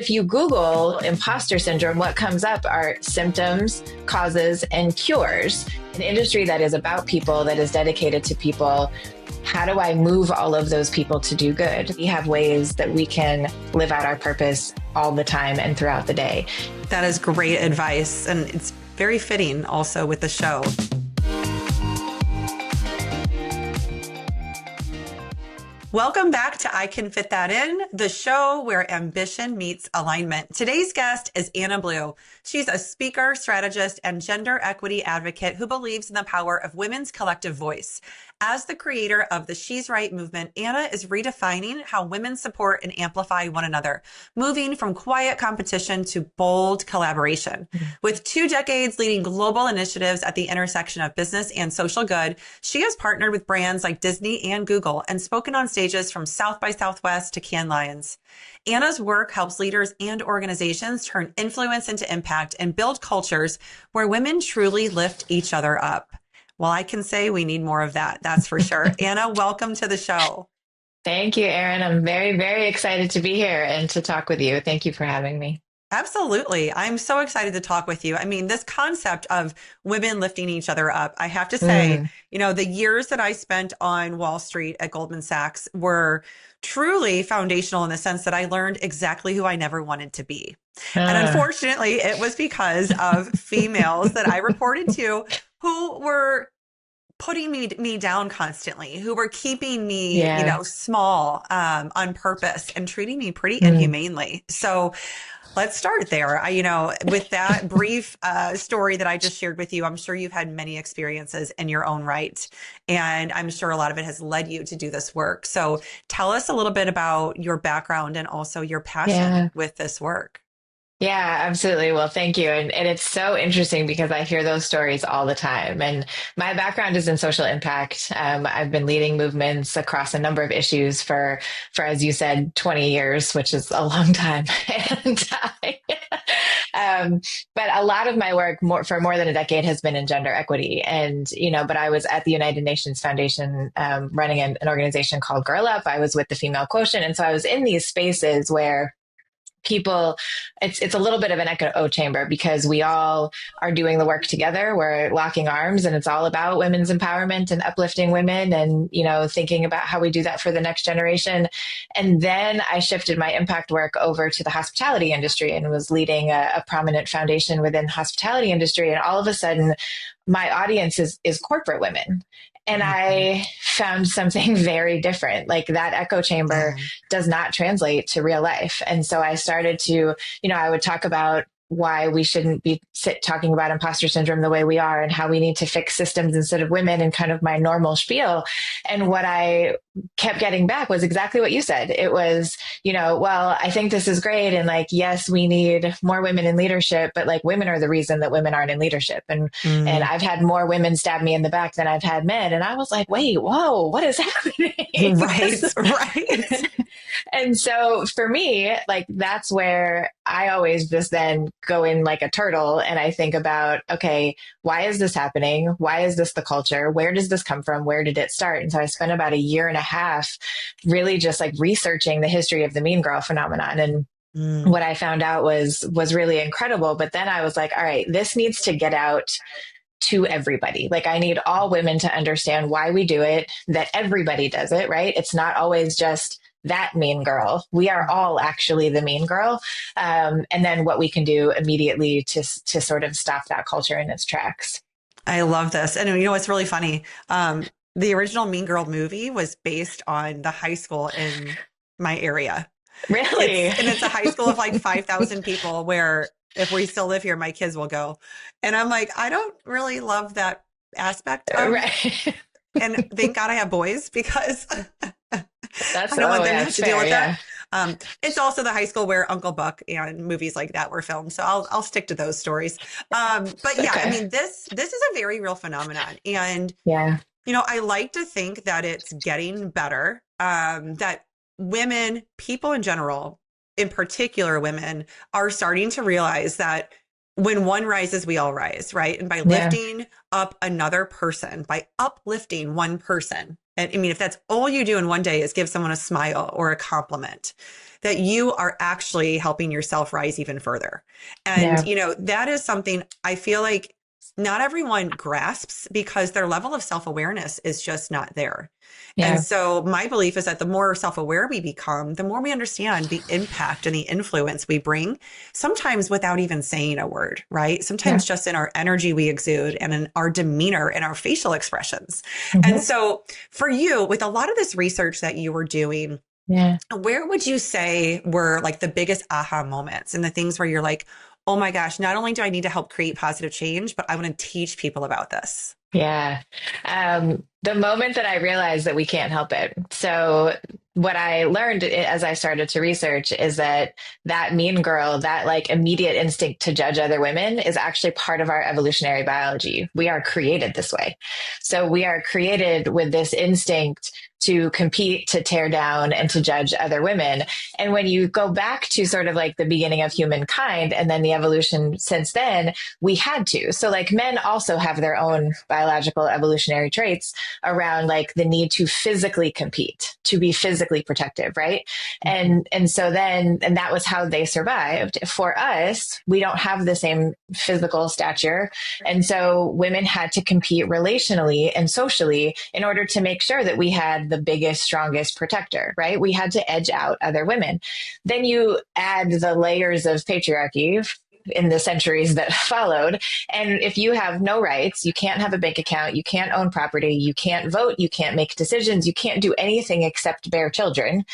if you Google imposter syndrome, what comes up are symptoms, causes, and cures. An industry that is about people, that is dedicated to people. How do I move all of those people to do good? We have ways that we can live out our purpose all the time and throughout the day. That is great advice. And it's very fitting also with the show. Welcome back to I Can Fit That In, the show where ambition meets alignment. Today's guest is Anna Blue. She's a speaker, strategist, and gender equity advocate who believes in the power of women's collective voice. As the creator of the She's Right movement, Anna is redefining how women support and amplify one another, moving from quiet competition to bold collaboration. With 2 decades leading global initiatives at the intersection of business and social good, she has partnered with brands like Disney and Google and spoken on stages from South by Southwest to Cannes Lions. Anna's work helps leaders and organizations turn influence into impact and build cultures where women truly lift each other up. Well, I can say we need more of that. That's for sure. Anna, welcome to the show. Thank you, Erin. I'm very, very excited to be here and to talk with you. Thank you for having me. Absolutely. I'm so excited to talk with you. I mean, this concept of women lifting each other up, I have to say, the years that I spent on Wall Street at Goldman Sachs were truly foundational in the sense that I learned exactly who I never wanted to be. And unfortunately, it was because of females that I reported to who were putting me down constantly, who were keeping me, small on purpose and treating me pretty inhumanely. So let's start there. With that brief story that I just shared with you, I'm sure you've had many experiences in your own right. And I'm sure a lot of it has led you to do this work. So tell us a little bit about your background and also your passion with this work. Yeah, absolutely. Well, thank you. And it's so interesting because I hear those stories all the time. And my background is in social impact. I've been leading movements across a number of issues for, as you said, 20 years, which is a long time. But a lot of my work for more than a decade has been in gender equity. And, but I was at the United Nations Foundation, running an organization called Girl Up. I was with the Female Quotient. And so I was in these spaces where people, it's a little bit of an echo chamber because we all are doing the work together. We're locking arms and it's all about women's empowerment and uplifting women and, thinking about how we do that for the next generation. And then I shifted my impact work over to the hospitality industry and was leading a prominent foundation within the hospitality industry. And all of a sudden my audience is corporate women. And I found something very different. Like that echo chamber does not translate to real life. And so I started to, I would talk about why we shouldn't be talking about imposter syndrome the way we are and how we need to fix systems instead of women and kind of my normal spiel. And what I kept getting back was exactly what you said. It was, well, I think this is great. And yes, we need more women in leadership, but women are the reason that women aren't in leadership. And I've had more women stab me in the back than I've had men. And I was like, wait, whoa, what is happening? Right. And so for me, that's where I always just then go in like a turtle and I think about, okay, why is this happening? Why is this the culture? Where does this come from? Where did it start? And so I spent about a year and a half really just researching the history of the mean girl phenomenon. And what I found out was really incredible. But then I was like, all right, this needs to get out to everybody. I need all women to understand why we do it, that everybody does it, right? It's not always just that mean girl. We are all actually the mean girl. And then what we can do immediately to sort of stop that culture in its tracks. I love this. And it's really funny. The original Mean Girl movie was based on the high school in my area. Really? It's a high school of 5,000 people where if we still live here, my kids will go. And I'm like, I don't really love that aspect of right. And thank God I have boys because I don't want them to deal with that. It's also the high school where Uncle Buck and movies like that were filmed. So I'll stick to those stories. But yeah, okay. I mean, this is a very real phenomenon. And, I like to think that it's getting better, that women, people in general, in particular women, are starting to realize that when one rises, we all rise, right? And by lifting up another person, by uplifting one person, and I mean, if that's all you do in one day is give someone a smile or a compliment, that you are actually helping yourself rise even further. And, Yeah. you know, that is something I feel like not everyone grasps because their level of self-awareness is just not there. And Yeah. so my belief is that the more self-aware we become, the more we understand the impact and the influence we bring, sometimes without even saying a word, right? Yeah. Sometimes just in our energy we exude and in our demeanor and our facial expressions. And Hmm. so for you, with a lot of this research that you were doing, Yeah. where would you say were like the biggest aha moments and the things where you're like, oh my gosh, not only do I need to help create positive change, but I want to teach people about this? Yeah. The moment that I realized that we can't help it. So what I learned as I started to research is that that mean girl, that like immediate instinct to judge other women is actually part of our evolutionary biology. We are created this way. So we are created with this instinct to compete, to tear down, and to judge other women. And when you go back to sort of like the beginning of humankind and then the evolution since then, we had to. So like men also have their own biological evolutionary traits around like the need to physically compete, to be physically protective, right? Mhm. And so then and that was how they survived. For us, we don't have the same physical stature. And so women had to compete relationally and socially in order to make sure that we had the biggest, strongest protector, right? We had to edge out other women. Then you add the layers of patriarchy in the centuries that followed. And if you have no rights, you can't have a bank account, you can't own property, you can't vote, you can't make decisions, you can't do anything except bear children,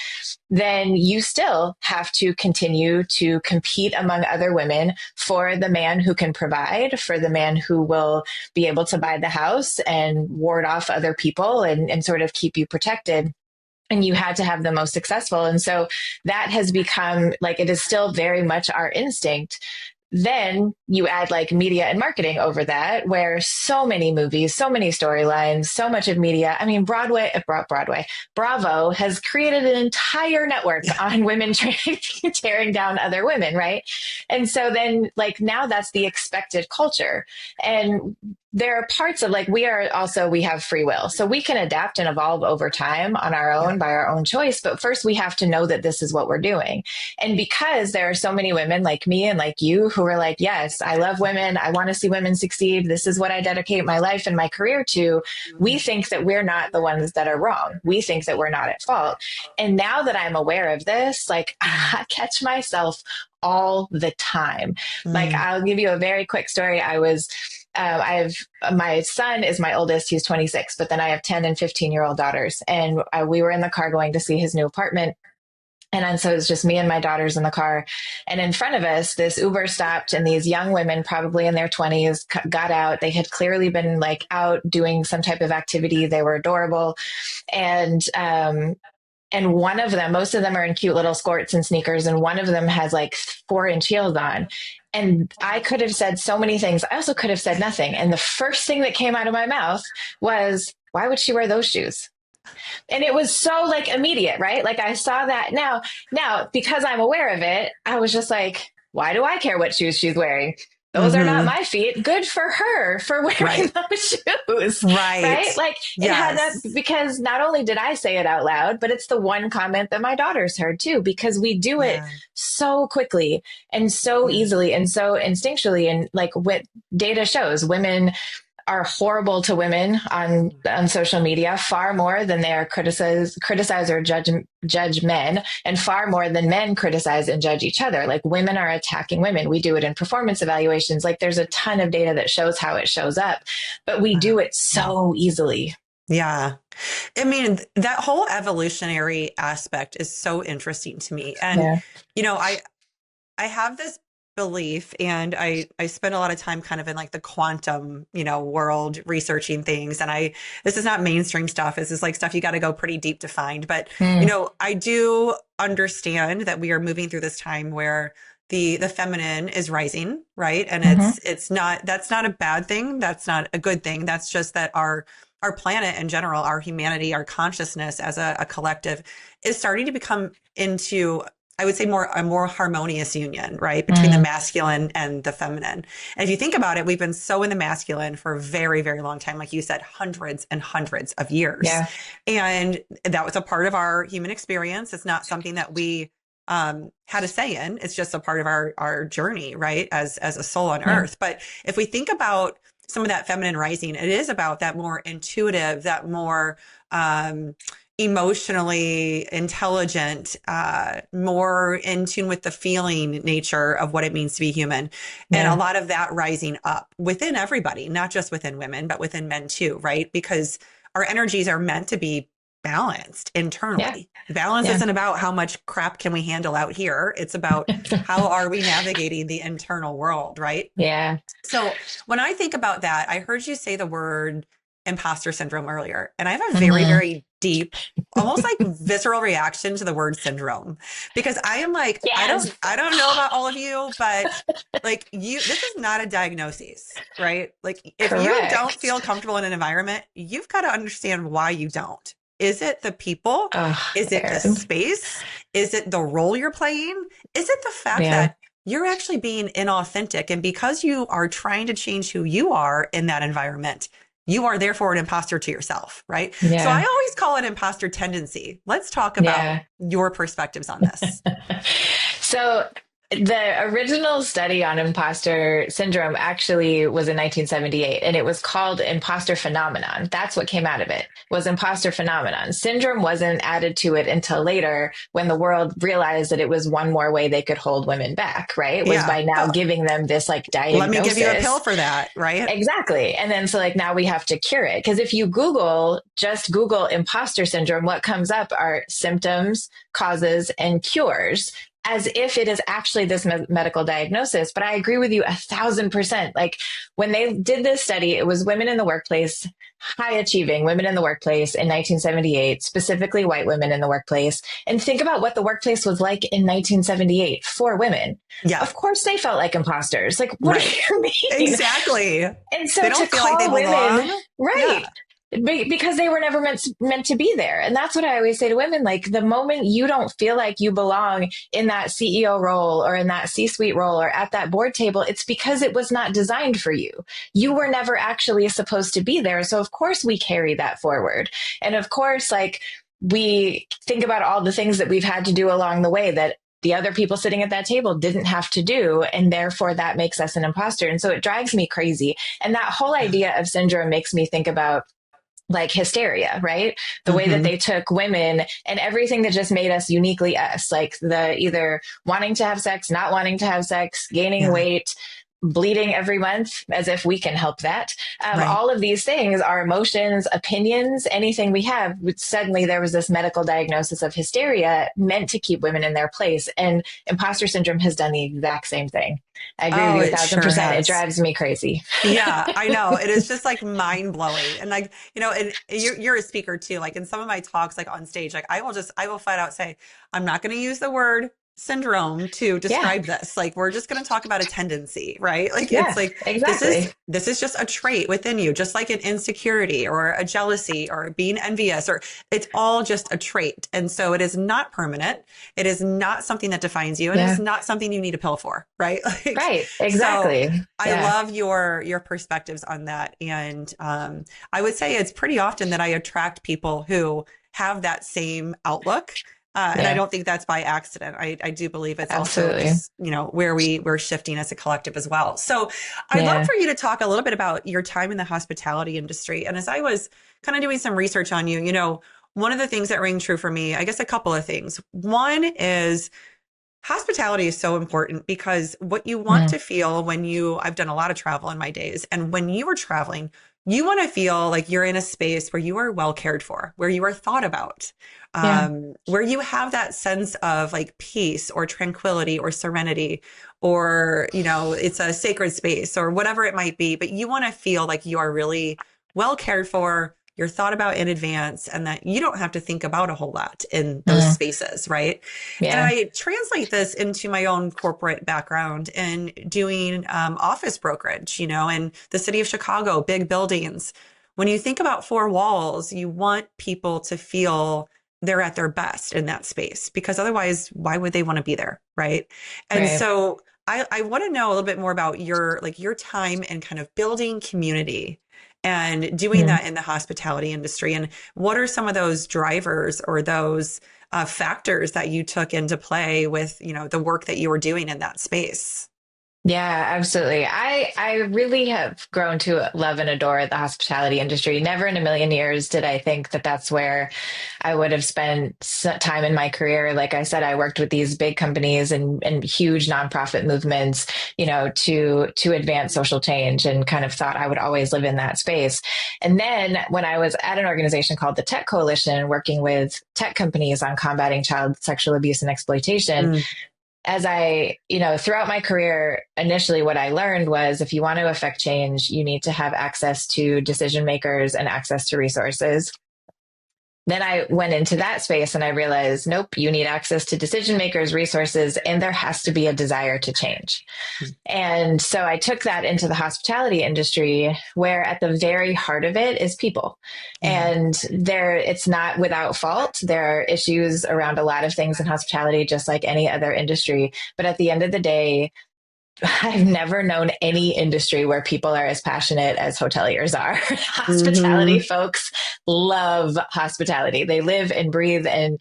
then you still have to continue to compete among other women for the man who can provide, for the man who will be able to buy the house and ward off other people and sort of keep you protected, and you had to have the most successful. And so that has become like, it is still very much our instinct. Then you add like media and marketing over that, where so many movies, so many storylines, so much of media. I mean, Bravo has created an entire network on women tearing down other women, right? And so then, like, now that's the expected culture. And there are parts of like we have free will, so we can adapt and evolve over time on our Yeah. own by our own choice, but first we have to know that this is what we're doing. And because there are so many women like me and like you who are like, yes, I love women, I want to see women succeed, this is what I dedicate my life and my career to, we think that we're not the ones that are wrong, we think that we're not at fault. And now that I'm aware of this, like I catch myself all the time. Like, Mm. I'll give you a very quick story. I have my son is my oldest. He's 26, but then I have 10 and 15-year-old daughters. And we were in the car going to see his new apartment. And so it's just me and my daughters in the car. And in front of us, this Uber stopped and these young women, probably in their 20s, got out. They had clearly been like out doing some type of activity. They were adorable. And one of them, most of them are in cute little skirts and sneakers, and one of them has like 4-inch heels on. And I could have said so many things. I also could have said nothing. And the first thing that came out of my mouth was, why would she wear those shoes? And it was so like immediate, right? Like I saw that now, because I'm aware of it, I was just like, why do I care what shoes she's wearing? Those are not Hmm. my feet. Good for her for wearing Right. those shoes, Right. right? Like it had that Yes. because not only did I say it out loud, but it's the one comment that my daughters heard too, because we do it Yeah. so quickly and so Yeah. easily and so instinctually. And like what data shows, women are horrible to women on social media far more than they are criticize or judge men, and far more than men criticize and judge each other. Like women are attacking women. We do it in performance evaluations. Like there's a ton of data that shows how it shows up, but we do Wow. it so easily. Yeah. I mean, that whole evolutionary aspect is so interesting to me. And, Yeah. you know, I have this belief and I spend a lot of time kind of in like the quantum, you know, world researching things. And this is not mainstream stuff. This is like stuff you got to go pretty deep to find. But, you Mm. know, I do understand that we are moving through this time where the feminine is rising, right? And Mm-hmm. it's not, that's not a bad thing. That's not a good thing. That's just that our planet in general, our humanity, our consciousness as a collective is starting to become into I would say a more harmonious union, right? Between the masculine and the feminine. And if you think about it, we've been so in the masculine for a very, very long time. Like you said, hundreds and hundreds of years. Yeah. And that was a part of our human experience. It's not something that we had a say in. It's just a part of our journey, right? As a soul on Yeah. earth. But if we think about some of that feminine rising, it is about that more intuitive, that more, emotionally intelligent, more in tune with the feeling nature of what it means to be human. And a Yeah. lot of that rising up within everybody, not just within women, but within men too, right? Because our energies are meant to be balanced Yeah. internally. Balance Yeah. isn't about how much crap can we handle out here. It's about how are we navigating the internal world, right? Yeah. So when I think about that, I heard you say the word imposter syndrome earlier, and I have a very, Hmm. very deep, almost like visceral reaction to the word syndrome because I am like, Yes. I don't know about all of you, but like this is not a diagnosis, right? Like if you don't Correct. feel comfortable in an environment, you've got to understand why you don't. Is it the people? Oh, Is it the Erin. space? Is it the role you're playing? Is it the fact Yeah. that you're actually being inauthentic? And because you are trying to change who you are in that environment, you are therefore an imposter to yourself, right? So I Yeah. always call it imposter tendency. Let's talk about Yeah. your perspectives on this. So the original study on imposter syndrome actually was in 1978, and it was called imposter phenomenon. That's what came out of it, was imposter phenomenon. Syndrome wasn't added to it until later when the world realized that it was one more way they could hold women back, right? Was Yeah. by now Oh, giving them this like let me give you a pill diagnosis. for that, right? Exactly. And then so like now we have to cure it. Because if you just Google imposter syndrome, what comes up are symptoms, causes, and cures, as if it is actually this medical diagnosis. But I agree with you 1,000%. Like when they did this study, it was women in the workplace, high achieving women in the workplace in 1978, specifically white women in the workplace. And think about what the workplace was like in 1978 for women. Yeah. Of course they felt like imposters. Like, what do Right. you mean? Exactly. And They so to don't feel like they call women, belong. right, Yeah. because they were never meant to be there. And that's what I always say to women, like the moment you don't feel like you belong in that CEO role or in that C-suite role or at that board table, it's because it was not designed for you. You were never actually supposed to be there. So of course we carry that forward. And of course, like we think about all the things that we've had to do along the way that the other people sitting at that table didn't have to do. And therefore that makes us an imposter. And so it drives me crazy. And that whole idea of syndrome makes me think about like hysteria, right? The way that Mm-hmm. they took women and everything that just made us uniquely us, like the either wanting to have sex, not wanting to have sex, gaining Yeah. weight, bleeding every month as if we can help that. Right. All of these things, our emotions, opinions, anything we have, suddenly there was this medical diagnosis of hysteria meant to keep women in their place. And imposter syndrome has done the exact same thing. I agree with Oh, you a it thousand sure percent. It has. drives me crazy. Yeah, I know. It is just like mind blowing. And like, and you're a speaker too. Like in some of my talks, like on stage, like I will flat out say, I'm not going to use the word syndrome to Yeah. describe this. Like, we're just going to talk about a tendency, right? Like, it's Yeah, like, exactly. this is just a trait within you, just like an insecurity or a jealousy or being envious, or it's all just a trait. And so it is not permanent. It is not something that defines you, and it is Yeah. not something you need a pill for, right? Like, Right. so Exactly. I Yeah. love your perspectives on that. And I would say it's pretty often that I attract people who have that same outlook. And I Yeah. don't think that's by accident. I do believe it's also Absolutely. just, where we're shifting as a collective as well. So I'd love Yeah. for you to talk a little bit about your time in the hospitality industry. And as I was kind of doing some research on you, one of the things that rang true for me, I guess a couple of things. One is hospitality is so important because what you want Mm. to feel I've done a lot of travel in my days, and when you are traveling, you want to feel like you're in a space where you are well cared for, where you are thought about, Yeah. where you have that sense of like peace or tranquility or serenity, or, it's a sacred space or whatever it might be, but you want to feel like you are really well cared for. You're thought about in advance, and that you don't have to think about a whole lot in those Mm. spaces, right? And Yeah. I translate this into my own corporate background and doing office brokerage, in the city of Chicago, big buildings. When you think about four walls, you want people to feel they're at their best in that space, because otherwise, why would they want to be there? Right. And Right. so I want to know a little bit more about your time in kind of building community and doing Mhm. that in the hospitality industry. And what are some of those drivers or those factors that you took into play with, the work that you were doing in that space? Yeah, absolutely. I really have grown to love and adore the hospitality industry. Never in a million years did I think that that's where I would have spent time in my career. Like I said, I worked with these big companies and huge nonprofit movements, to advance social change, and kind of thought I would always live in that space. And then when I was at an organization called the Tech Coalition, working with tech companies on combating child sexual abuse and exploitation, Mm, as throughout my career, initially what I learned was if you want to affect change, you need to have access to decision makers and access to resources. Then I went into that space and I realized, nope, you need access to decision makers, resources, and there has to be a desire to change. And so I took that into the hospitality industry, where at the very heart of it is people. yeah. And it's not without fault. There are issues around a lot of things in hospitality, just like any other industry. But at the end of the day, I've never known any industry where people are as passionate as hoteliers are. Hospitality Hmm. folks love hospitality. They live and breathe, and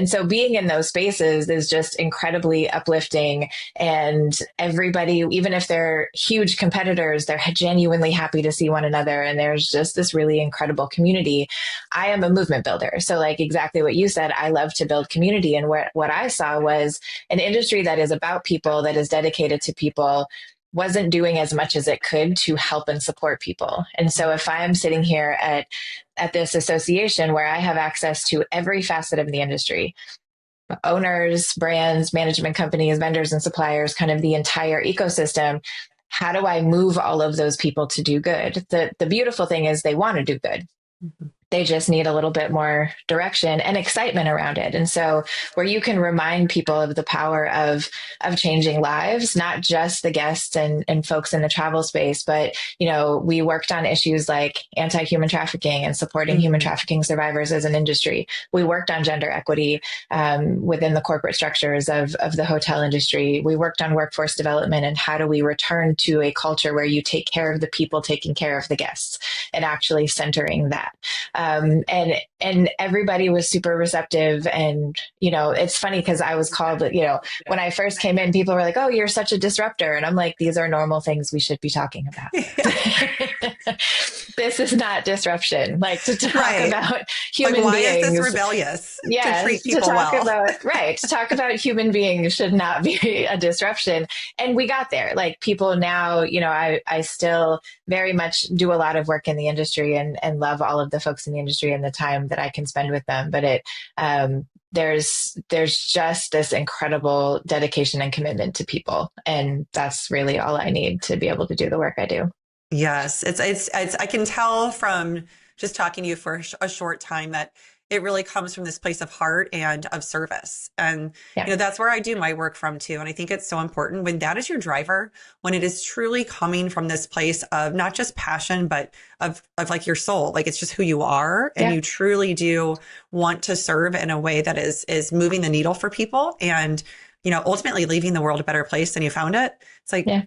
so being in those spaces is just incredibly uplifting. And everybody, even if they're huge competitors, they're genuinely happy to see one another. And there's just this really incredible community. I am a movement builder, so like exactly what you said, I love to build community. And what I saw was an industry that is about people, that is dedicated to people, wasn't doing as much as it could to help and support people. And so if I'm sitting here at this association where I have access to every facet of the industry, owners, brands, management companies, vendors and suppliers, kind of the entire ecosystem, how do I move all of those people to do good? The beautiful thing is they want to do good. They just need a little bit more direction and excitement around it. And so where you can remind people of the power of changing lives, not just the guests and folks in the travel space, but, we worked on issues like anti-human trafficking and supporting human Hmm. trafficking survivors as an industry. We worked on gender equity within the corporate structures of the hotel industry. We worked on workforce development and how do we return to a culture where you take care of the people taking care of the guests, and actually centering that. And everybody was super receptive. And, it's funny because I was called, when I first came in, people were like, "Oh, you're such a disruptor." And I'm like, these are normal things we should be talking about. This is not disruption. Like, to talk Right. about Like, human why is this beings. rebellious to treat Yes, people well? to talk about human beings should not be a disruption. And we got there. Like, people now, I still very much do a lot of work in the industry, and love all of the folks in the industry and the time that I can spend with them. But there's just this incredible dedication and commitment to people. And that's really all I need to be able to do the work I do. Yes, I can tell from just talking to you for a short time that it really comes from this place of heart and of service. And, Yeah. that's where I do my work from too. And I think it's so important when that is your driver, when it is truly coming from this place of not just passion, but of like your soul, like it's just who you are. And Yeah. you truly do want to serve in a way that is moving the needle for people and, ultimately leaving the world a better place than you found it. It's like, Yeah.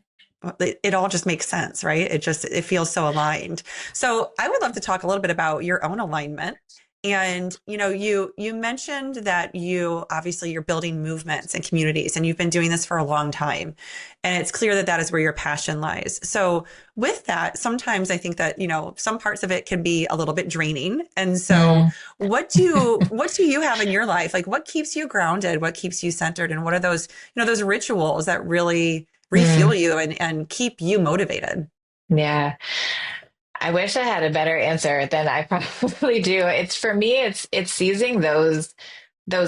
it all just makes sense, right? It feels so aligned. So I would love to talk a little bit about your own alignment. And, you mentioned that you're building movements and communities, and you've been doing this for a long time. And it's clear that that is where your passion lies. So with that, sometimes I think that, some parts of it can be a little bit draining. And so Mm. what do you have in your life? Like, what keeps you grounded? What keeps you centered? And what are those rituals that really refuel Mm. you and keep you motivated? Yeah. I wish I had a better answer than I probably do. It's for me, it's seizing those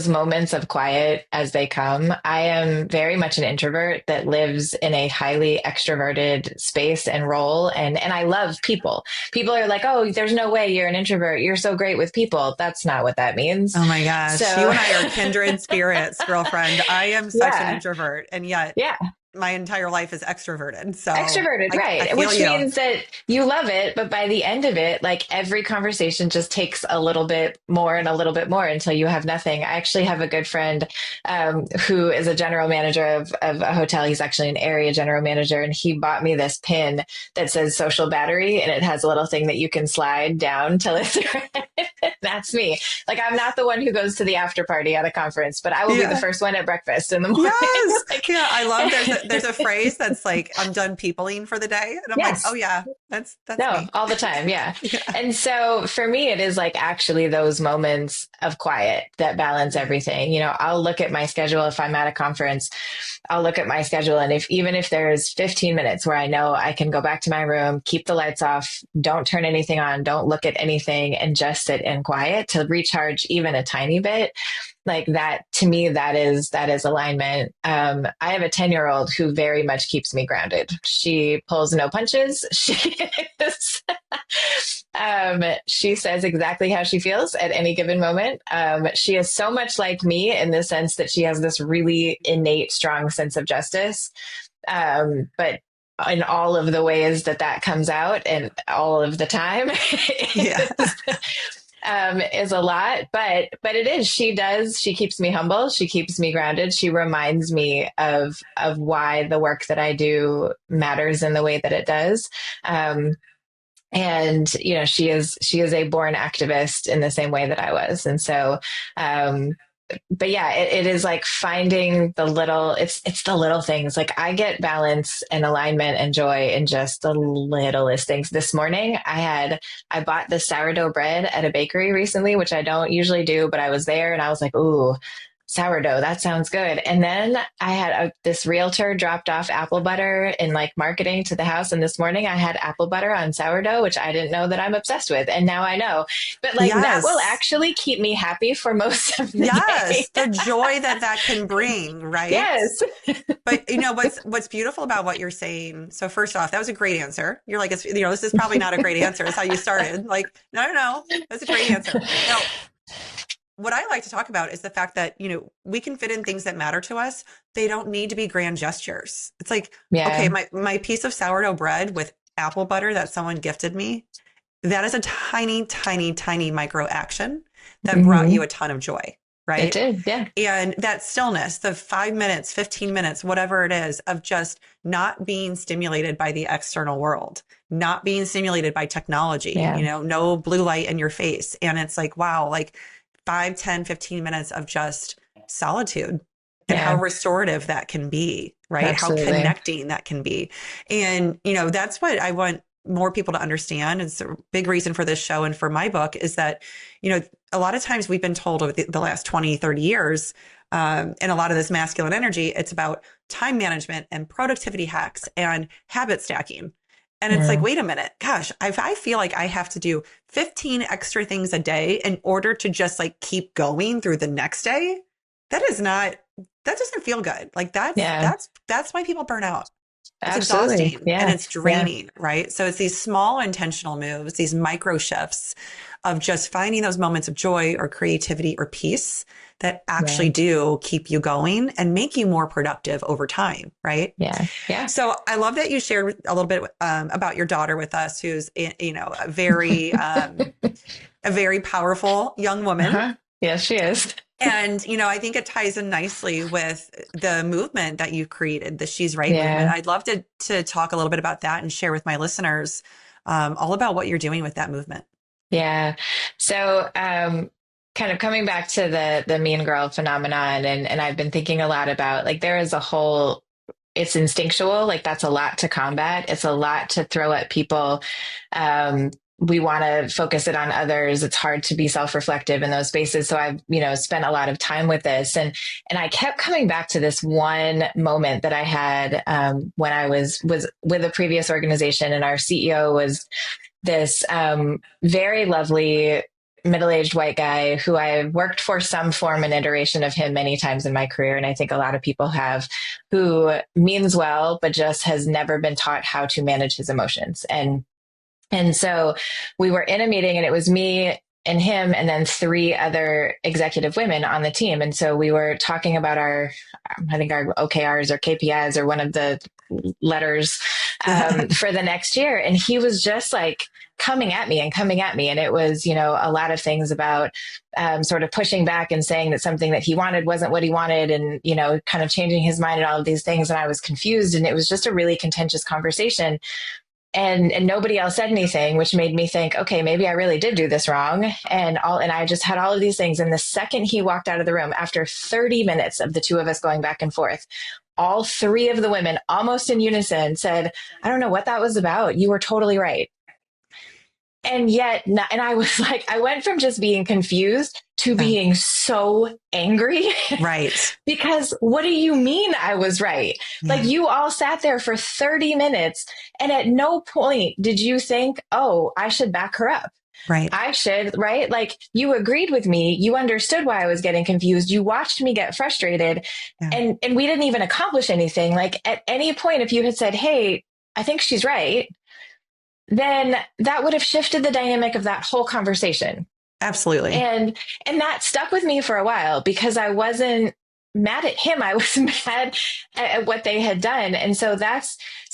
moments of quiet as they come. I am very much an introvert that lives in a highly extroverted space and role. And I love people. People are like, "Oh, there's no way you're an introvert. You're so great with people." That's not what that means. Oh my gosh. You So and I are kindred spirits, girlfriend. I am such an yeah, introvert. And yet yeah. my entire life is extroverted. So Extroverted, I right. feel Which you. means that you love it, but by the end of it, like every conversation just takes a little bit more and a little bit more until you have nothing. I actually have a good friend who is a general manager of a hotel. He's actually an area general manager, and he bought me this pin that says social battery, and it has a little thing that you can slide down till it's red. That's me. Like, I'm not the one who goes to the after party at a conference, but I will be the Yeah. first one at breakfast in the morning. Yes. Like, Yeah. I love there's a phrase that's like, I'm done peopling for the day. And I'm like, oh yes. yeah, that's No, me. all the time. Yeah. Yeah. And so for me, it is like actually those moments of quiet that balance Mhm. everything. I'll look at my schedule if I'm at a conference, I'll look at my schedule. And even if there's 15 minutes where I know I can go back to my room, keep the lights off, don't turn anything on, don't look at anything, and just sit in quiet to recharge even a tiny bit, like that, to me, that is alignment. I have a 10-year-old who very much keeps me grounded. She pulls no punches. She says exactly how she feels at any given moment. She is so much like me in the sense that she has this really innate strong sense of justice. But in all of the ways that comes out and all of the time Yeah. is a lot, but it is. She keeps me humble. She keeps me grounded. She reminds me of why the work that I do matters in the way that it does. And she is a born activist in the same way that I was. And so, but yeah, it is like finding it's the little things. Like, I get balance and alignment and joy in just the littlest things. This morning I bought the sourdough bread at a bakery recently, which I don't usually do, but I was there and I was like, ooh, sourdough, that sounds good. And then I had this realtor dropped off apple butter in like marketing to the house. And this morning I had apple butter on sourdough, which I didn't know that I'm obsessed with. And now I know, but like that will Yes. actually keep me happy for most of the day. Yes. The joy that can bring, right? Yes. But what's beautiful about what you're saying. So first off, that was a great answer. You're like, this is probably not a great answer. It's how you started. Like, no, no, no. That's a great answer. Now, what I like to talk about is the fact that, we can fit in things that matter to us. They don't need to be grand gestures. It's like, okay, Yeah. my piece of sourdough bread with apple butter that someone gifted me, that is a tiny, tiny, tiny micro action that brought Hmm. you a ton of joy, It right? did. Yeah. And that stillness, the 5 minutes, 15 minutes, whatever it is, of just not being stimulated by the external world, not being stimulated by technology, Yeah. no blue light in your face. And it's like, wow, like 5, 10, 15 minutes of just solitude, and how Yeah. restorative that can be, right? How Absolutely. connecting that can be. And, that's what I want more people to understand. It's a big reason for this show and for my book is that, a lot of times we've been told over the last 20, 30 years, and a lot of this masculine energy, it's about time management and productivity hacks and habit stacking. And it's like, Mm. wait a minute, gosh, I feel like I have to do 15 extra things a day in order to just like keep going through the next day. That doesn't feel good. Like Yeah. that's why people burn out. It's Absolutely. exhausting and Yeah. it's Yeah. draining, right? So it's these small intentional moves, these micro shifts of just finding those moments of joy or creativity or peace that actually Yeah. do keep you going and make you more productive over time, right? Yeah. Yeah. So I love that you shared a little bit about your daughter with us, who's a very powerful young woman. Uh-huh. Yes, she is. And, I think it ties in nicely with the movement that you created, the She's Right movement. Yeah. I'd love to talk a little bit about that and share with my listeners all about what you're doing with that movement. Yeah. So, kind of coming back to the mean girl phenomenon, and I've been thinking a lot about, like, there is a whole, it's instinctual. Like, that's a lot to combat. It's a lot to throw at people. We want to focus it on others. It's hard to be self-reflective in those spaces. So I've, spent a lot of time with this, and I kept coming back to this one moment that I had, when I was with a previous organization, and our CEO was this very lovely middle-aged white guy who I've worked for some form and iteration of him many times in my career. And I think a lot of people have, who means well, but just has never been taught how to manage his emotions. And so we were in a meeting, and it was me and him, and then three other executive women on the team. And so we were talking about I think our OKRs or KPIs or one of the letters for the next year. And he was just like coming at me and coming at me. And it was, a lot of things about sort of pushing back and saying that something that he wanted wasn't what he wanted, and, kind of changing his mind and all of these things. And I was confused. And it was just a really contentious conversation. And nobody else said anything, which made me think, okay, maybe I really did do this wrong. And I just had all of these things. And the second he walked out of the room, after 30 minutes of the two of us going back and forth, all three of the women, almost in unison, said, I don't know what that was about. You were totally right. And yet, and I was like, I went from just being confused to being so angry. Right. Because what do you mean I was right? Yeah. Like, you all sat there for 30 minutes and at no point did you think, oh, I should back her up. Right. I should, right? Like, you agreed with me. You understood why I was getting confused. You watched me get frustrated, and we didn't even accomplish anything. Like, at any point, if you had said, hey, I think she's right, then that would have shifted the dynamic of that whole conversation. Absolutely. And that stuck with me for a while, because I wasn't mad at him. I was mad at what they had done. And so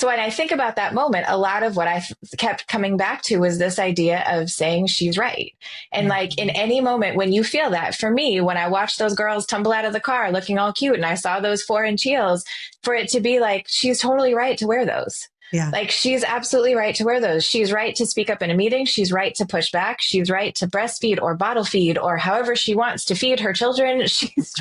when I think about that moment, a lot of what I kept coming back to was this idea of saying she's right. And like, in any moment when you feel that, for me, when I watched those girls tumble out of the car looking all cute and I saw those 4-inch heels, for it to be like, she's totally right to wear those. Yeah. Like, she's absolutely right to wear those. She's right to speak up in a meeting. She's right to push back. She's right to breastfeed or bottle feed or however she wants to feed her children. She's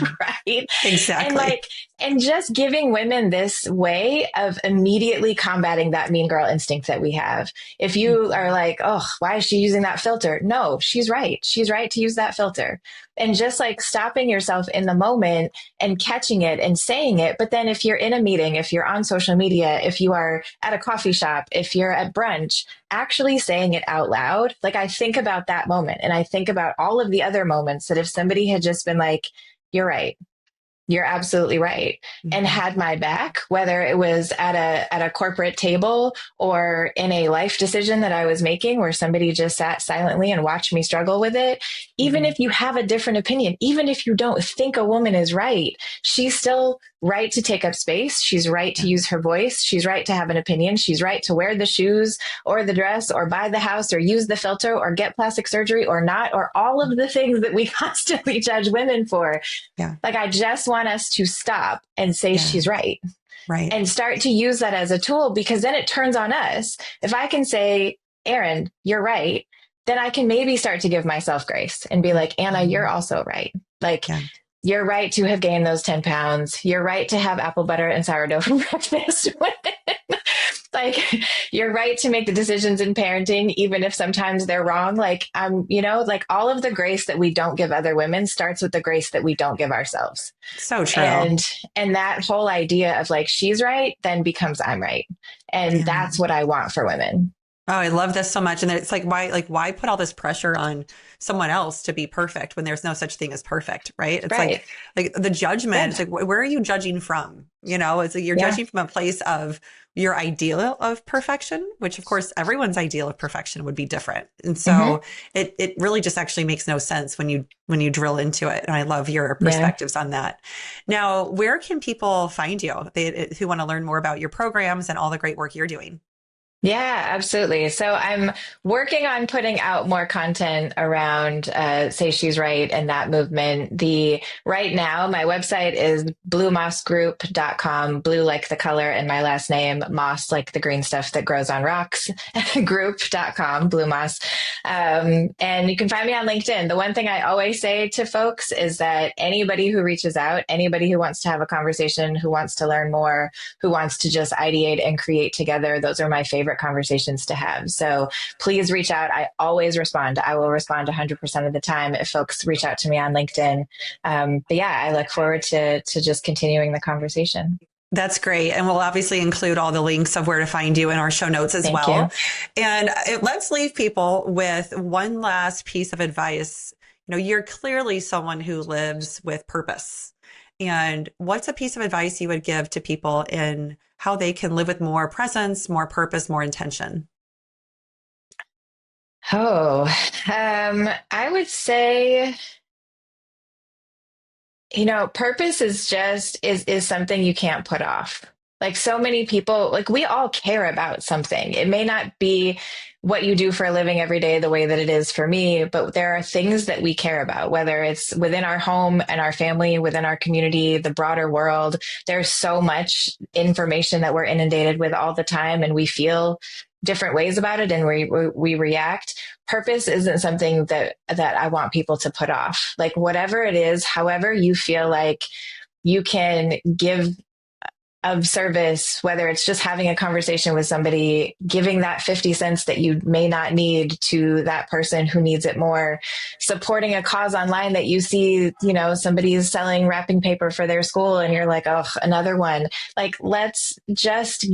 right. Exactly. And just giving women this way of immediately combating that mean girl instinct that we have. If you are like, oh, why is she using that filter? No, she's right. She's right to use that filter. And just like stopping yourself in the moment and catching it and saying it. But then if you're in a meeting, if you're on social media, if you are at a coffee shop, if you're at brunch, actually saying it out loud. Like, I think about that moment, and I think about all of the other moments that if somebody had just been like, you're right, you're absolutely right, and had my back, whether it was at a corporate table or in a life decision that I was making where somebody just sat silently and watched me struggle with it. Even if you have a different opinion, even if you don't think a woman is right, she's still right to take up space. She's right to use her voice. She's right to have an opinion. She's right to wear the shoes or the dress or buy the house or use the filter or get plastic surgery or not, or all of the things that we constantly judge women for. Yeah. Like, I just want us to stop and say she's right. Right. And start to use that as a tool, because then it turns on us. If I can say, Erin, you're right, then I can maybe start to give myself grace and be like, Anna, you're also right. Like, you're right to have gained those 10 pounds. You're right to have apple butter and sourdough for breakfast. Like, you're right to make the decisions in parenting, even if sometimes they're wrong. Like, like, all of the grace that we don't give other women starts with the grace that we don't give ourselves. So true. And that whole idea of like, she's right, then becomes I'm right. And that's what I want for women. Oh, I love this so much. And it's like, why put all this pressure on someone else to be perfect when there's no such thing as perfect, right? It's like the judgment, it's like, where are you judging from? It's like you're judging from a place of your ideal of perfection, which of course everyone's ideal of perfection would be different. And so it really just actually makes no sense when you drill into it. And I love your perspectives on that. Now, where can people find you who want to learn more about your programs and all the great work you're doing? Yeah, absolutely. So I'm working on putting out more content around Say She's Right and that movement. Right now, my website is bluemossgroup.com, blue like the color and my last name, moss like the green stuff that grows on rocks, group.com, blue moss. And you can find me on LinkedIn. The one thing I always say to folks is that anybody who reaches out, anybody who wants to have a conversation, who wants to learn more, who wants to just ideate and create together, those are my favorite conversations to have. So please reach out. I always respond. I will respond 100% of the time if folks reach out to me on LinkedIn. But yeah, I look forward to just continuing the conversation. That's great. And we'll obviously include all the links of where to find you in our show notes as well. And let's leave people with one last piece of advice. You're clearly someone who lives with purpose. And what's a piece of advice you would give to people in how they can live with more presence, more purpose, more intention? Oh, I would say, purpose is something you can't put off. Like so many people, like we all care about something. It may not be what you do for a living every day the way that it is for me, but there are things that we care about, whether it's within our home and our family, within our community, the broader world. There's so much information that we're inundated with all the time, and we feel different ways about it, and we react. Purpose isn't something that I want people to put off. Like whatever it is, however you feel like you can give of service, whether it's just having a conversation with somebody, giving that 50 cents that you may not need to that person who needs it more, supporting a cause online that you see, somebody's selling wrapping paper for their school and you're like, oh, another one. Like, let's just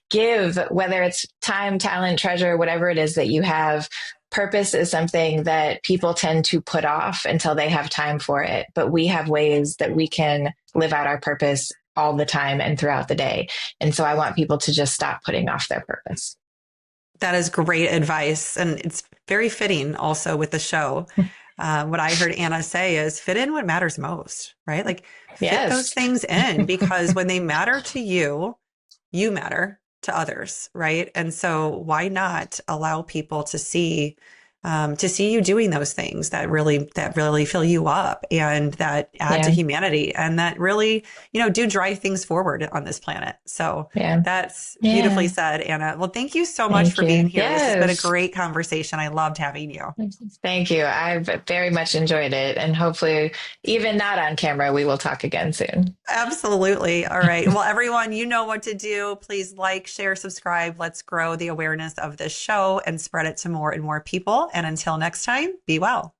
give, whether it's time, talent, treasure, whatever it is that you have. Purpose is something that people tend to put off until they have time for it. But we have ways that we can live out our purpose all the time and throughout the day. And so I want people to just stop putting off their purpose. That is great advice. And it's very fitting also with the show. What I heard Anna say is fit in what matters most, right? Like fit those Yes. things in because when they matter to you, you matter to others, right? And so why not allow people to see you doing those things that really fill you up and that add to Yeah. humanity and that really, do drive things forward on this planet. So Yeah. that's beautifully Yeah. said, Anna. Well, thank you so much Thank for being you. here. This has been a Yes. great conversation. I loved having you. Thank you. I've very much enjoyed it. And hopefully, even not on camera, we will talk again soon. Absolutely. All right. Well, everyone, you know what to do. Please like, share, subscribe. Let's grow the awareness of this show and spread it to more and more people. And until next time, be well.